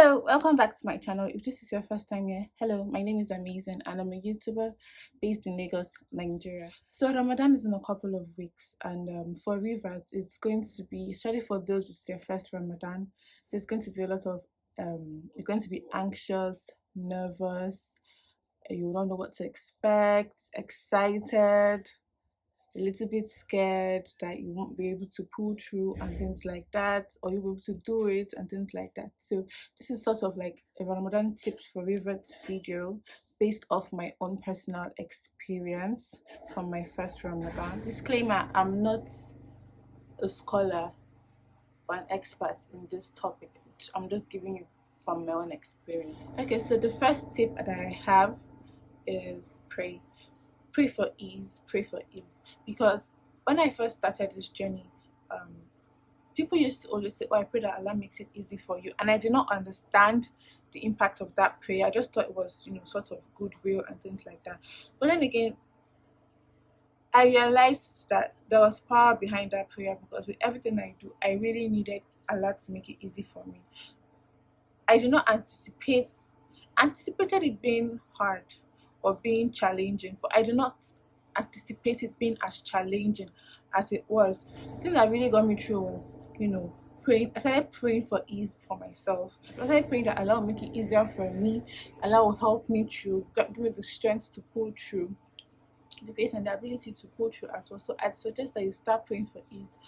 Hello, welcome back to my channel. If this is your first time here, hello, my name is Amazing and I'm a YouTuber based in Lagos, Nigeria. So Ramadan is in a couple of weeks, and for reverts, it's going to be, especially for those with their first Ramadan, there's going to be a lot of you're going to be anxious, nervous, you don't know what to expect, excited, a little bit scared that you won't be able to pull through and things like that, or you'll be able to do it and things like that. So this is sort of like a Ramadan tips for reverts video based off my own personal experience from my first Ramadan. Disclaimer, I'm not a scholar or an expert in this topic. I'm just giving you from my own experience. Okay, so the first tip that I have is pray for ease, pray for ease. Because when I first started this journey, um, people used to always say, "Oh, I pray that Allah makes it easy for you," and I did not understand the impact of that prayer. I just thought it was, sort of goodwill and things like that. But then again, I realized that there was power behind that prayer, because with everything I do, I really needed Allah to make it easy for me. I did not anticipated it being hard or being challenging, but I did not anticipate it being as challenging as it was. The thing that really got me through was, praying. I started praying for ease for myself. I started praying that Allah will make it easier for me. Allah will help me through, give me the strength to pull through, the grace and the ability to pull through as well. So I'd suggest that you start praying for ease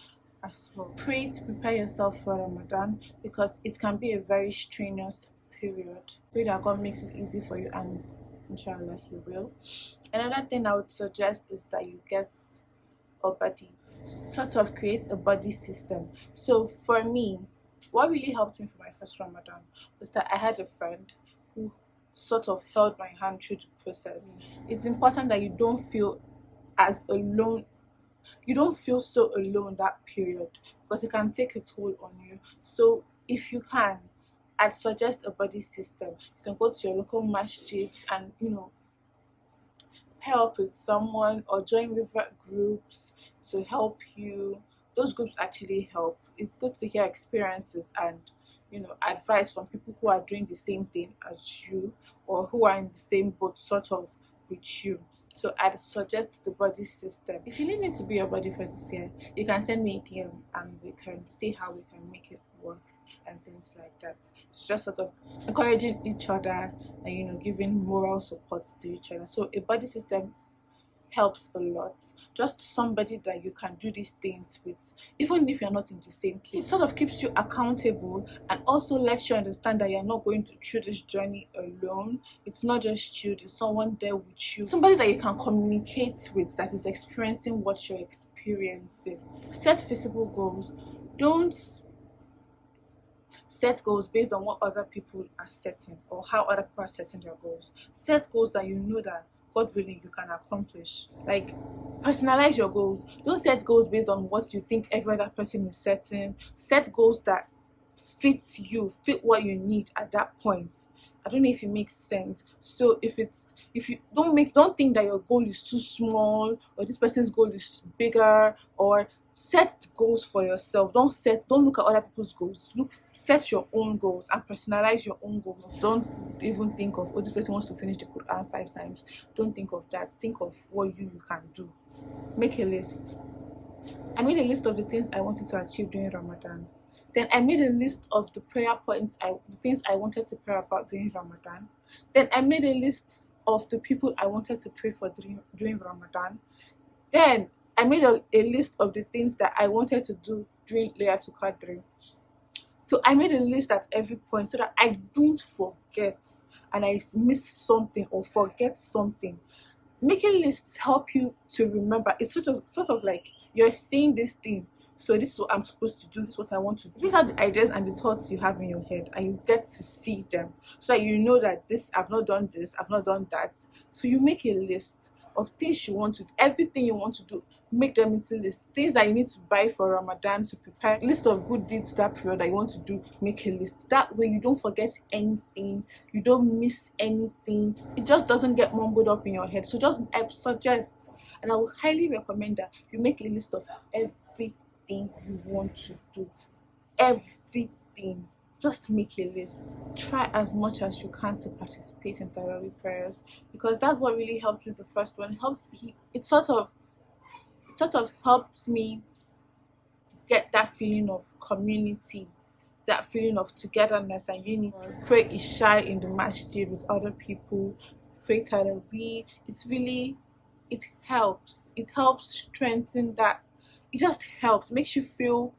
as well. Pray to prepare yourself for Ramadan, because it can be a very strenuous period. Pray that God makes it easy for you, and Insha Allah He will. Another thing I would suggest is that you get a body, sort of create a body system. So for me, what really helped me for my first Ramadan was that I had a friend who sort of held my hand through the process. It's important that you don't feel as alone, you don't feel so alone that period, because it can take a toll on you. So if you can, I'd suggest a body system. You can go to your local masjid and pair up with someone or join revert groups to help you. Those groups actually help. It's good to hear experiences and advice from people who are doing the same thing as you, or who are in the same boat sort of with you. So I'd suggest the body system. If you need me to be your body for this year, you can send me a DM and we can see how we can make it work and things like that. It's just sort of encouraging each other and giving moral support to each other. So a body system helps a lot. Just somebody that you can do these things with, even if you're not in the same place. It sort of keeps you accountable and also lets you understand that you're not going through this journey alone. It's not just you, there's someone there with you, somebody that you can communicate with that is experiencing what you're experiencing. Set feasible goals. Don't set goals based on what other people are setting or how other people are setting their goals. Set goals that you know that God willing you can accomplish. Like, personalize your goals. Don't set goals based on what you think every other person is setting. Set goals that fit you, fit what you need at that point. I don't know if it makes sense. So if you don't think that your goal is too small or this person's goal is bigger, or set goals for yourself. Don't look at other people's goals. Set your own goals and personalize your own goals. Don't even think of, oh, this person wants to finish the Quran 5 times. Don't think of that. Think of what you can do. Make a list. I made a list of the things I wanted to achieve during Ramadan. Then I made a list of the prayer points, the things I wanted to pray about during Ramadan. Then I made a list of the people I wanted to pray for during Ramadan. Then I made a list of the things that I wanted to do during Laylatul Qadr. So I made a list at every point so that I don't forget and I miss something or forget something. Making lists help you to remember. It's sort of like you're saying this thing. So this is what I'm supposed to do. This is what I want to do. These are the ideas and the thoughts you have in your head, and you get to see them so that you know that I've not done this, I've not done that. So you make a list of things you want to do, everything you want to do. Make them into list. Things that you need to buy for Ramadan to prepare. List of good deeds that period that you want to do. Make a list. That way you don't forget anything. You don't miss anything. It just doesn't get mumbled up in your head. So I suggest, and I would highly recommend that you make a list of everything you want to do. Everything. just make a list. Try as much as you can to participate in Tarawih prayers, because that's what really helped with the first one. It sort of helped me get that feeling of community, that feeling of togetherness and unity. Pray Isha in the masjid with other people, pray Taraweeh. It helps strengthen that. It just helps, it makes you feel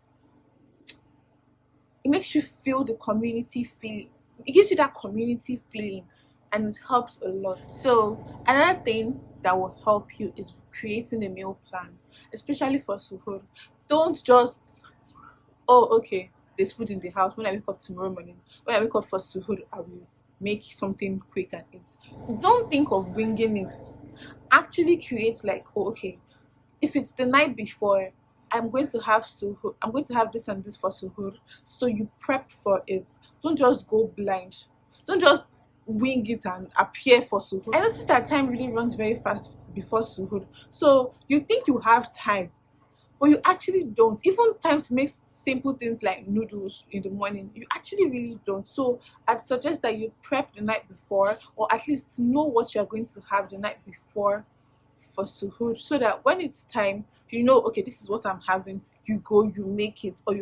the community feeling. It gives you that community feeling, and it helps a lot. So another thing that will help you is creating a meal plan, especially for suhoor. Don't just, oh, okay, there's food in the house. When I wake up tomorrow morning, when I wake up for suhoor, I will make something quick and eat. Don't think of winging it. Actually create, like, oh, okay, if it's the night before, I'm going to have suhoor, I'm going to have this and this for suhoor. So you prep for it. Don't just go blind. Don't just wing it and appear for suhoor. I noticed that time really runs very fast before suhoor. So you think you have time, but you actually don't. Even time to make simple things like noodles in the morning, you actually really don't. So I'd suggest that you prep the night before, or at least know what you're going to have the night before for suhoor, so that when it's time, you know, okay, this is what I'm having. You go, you make it, or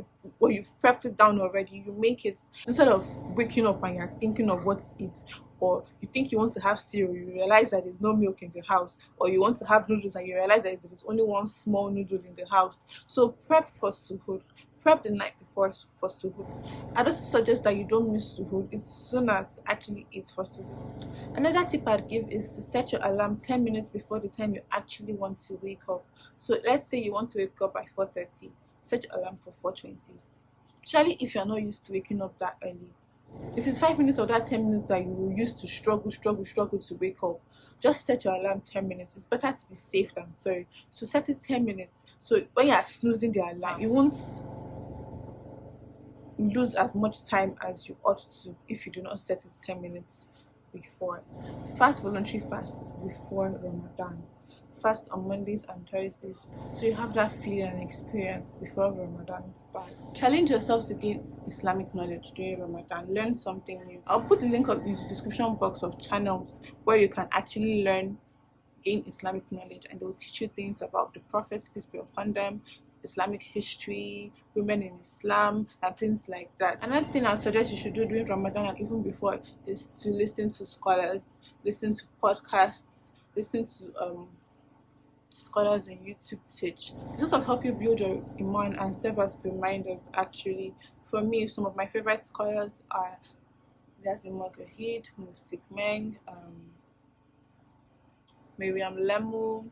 you've prepped it down already. You make it, instead of waking up and you're thinking of what to eat, or you think you want to have cereal, you realize that there's no milk in the house, or you want to have noodles and you realize that there's only one small noodle in the house. So prep for suhoor. Prep the night before for suhoor. I just suggest that you don't miss suhoor. It's sooner to actually eat for suhoor. Another tip I'd give is to set your alarm 10 minutes before the time you actually want to wake up. So let's say you want to wake up by 4:30. Set your alarm for 4:20. Especially if you're not used to waking up that early. If it's 5 minutes or that 10 minutes that you will use to struggle to wake up, just set your alarm 10 minutes. It's better to be safe than sorry. So set it 10 minutes. So when you are snoozing the alarm, you won't lose as much time as you ought to if you do not set it 10 minutes before. Fast voluntary fasts before Ramadan. Fast on Mondays and Thursdays, so you have that feeling and experience before Ramadan starts. Challenge yourself to gain Islamic knowledge during Ramadan. Learn something new. I'll put the link up in the description box of channels where you can actually gain Islamic knowledge, and they'll teach you things about the prophets, peace be upon them, Islamic history, women in Islam, and things like that. Another thing I'd suggest you should do during Ramadan and even before is to listen to scholars, listen to podcasts, listen to scholars on YouTube teach. It sort of help you build your iman and serve as reminders. Actually, for me, some of my favorite scholars are Yazmi Mogahid, Mufti Meng, Miriam Lemu.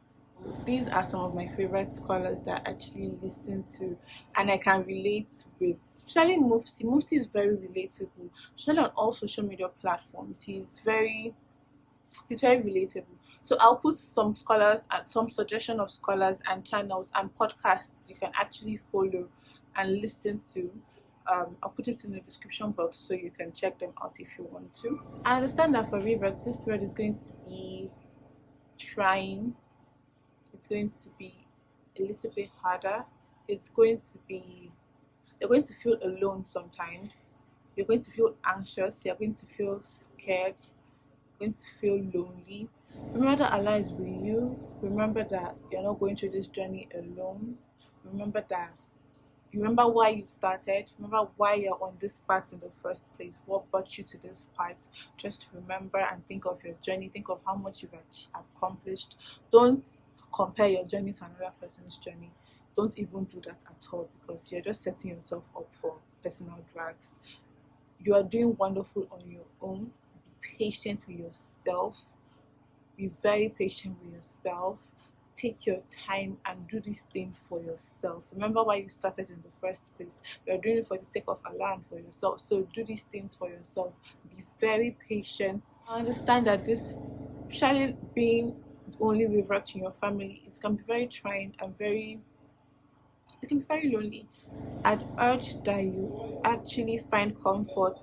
These are some of my favorite scholars that I actually listen to and I can relate with. Especially Mufti. Mufti is very relatable, especially on all social media platforms. He's very relatable. So I'll put some scholars and some suggestion of scholars and channels and podcasts you can actually follow and listen to. I'll put it in the description box so you can check them out if you want to. I understand that for reverts, this period is going to be trying. It's going to be a little bit harder. You're going to feel alone sometimes. You're going to feel anxious. You're going to feel scared. Going to feel lonely. Remember that Allah is with you. Remember that you're not going through this journey alone. Remember why you started. Remember why you're on this path in the first place. What brought you to this path. Just remember and think of your journey. Think of how much you've accomplished. Don't compare your journey to another person's journey. Don't even do that at all, because you're just setting yourself up for personal drags. You are doing wonderful on your own. Patient with yourself. Be very patient with yourself. Take your time and do these things for yourself. Remember why you started in the first place. You're doing it for the sake of Allah and for yourself. So do these things for yourself. Be very patient. I understand that this, especially being the only revert in your family, it can be very trying and it can be very lonely. I'd urge that you actually find comfort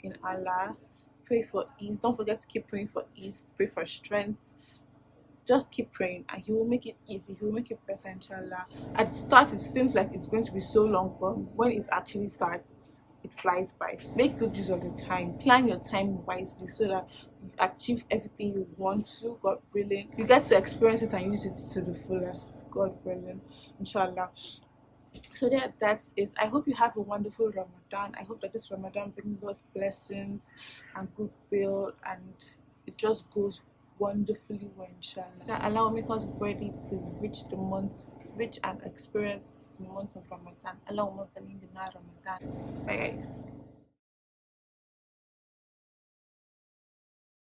in Allah. Pray for ease. Don't forget to keep praying for ease. Pray for strength. Just keep praying and He will make it easy. He will make it better, inshallah. At the start, it seems like it's going to be so long, but when it actually starts, it flies by. So make good use of the time, plan your time wisely so that you achieve everything you want to, God willing. You get to experience it and use it to the fullest, God willing, inshallah. So that's it. I hope you have a wonderful Ramadan. I hope that this Ramadan brings us blessings and goodwill, and it just goes wonderfully well, inshallah. That Allah will make us ready to reach and experience the month of Ramadan. Allah will make Ramadan. Bye guys.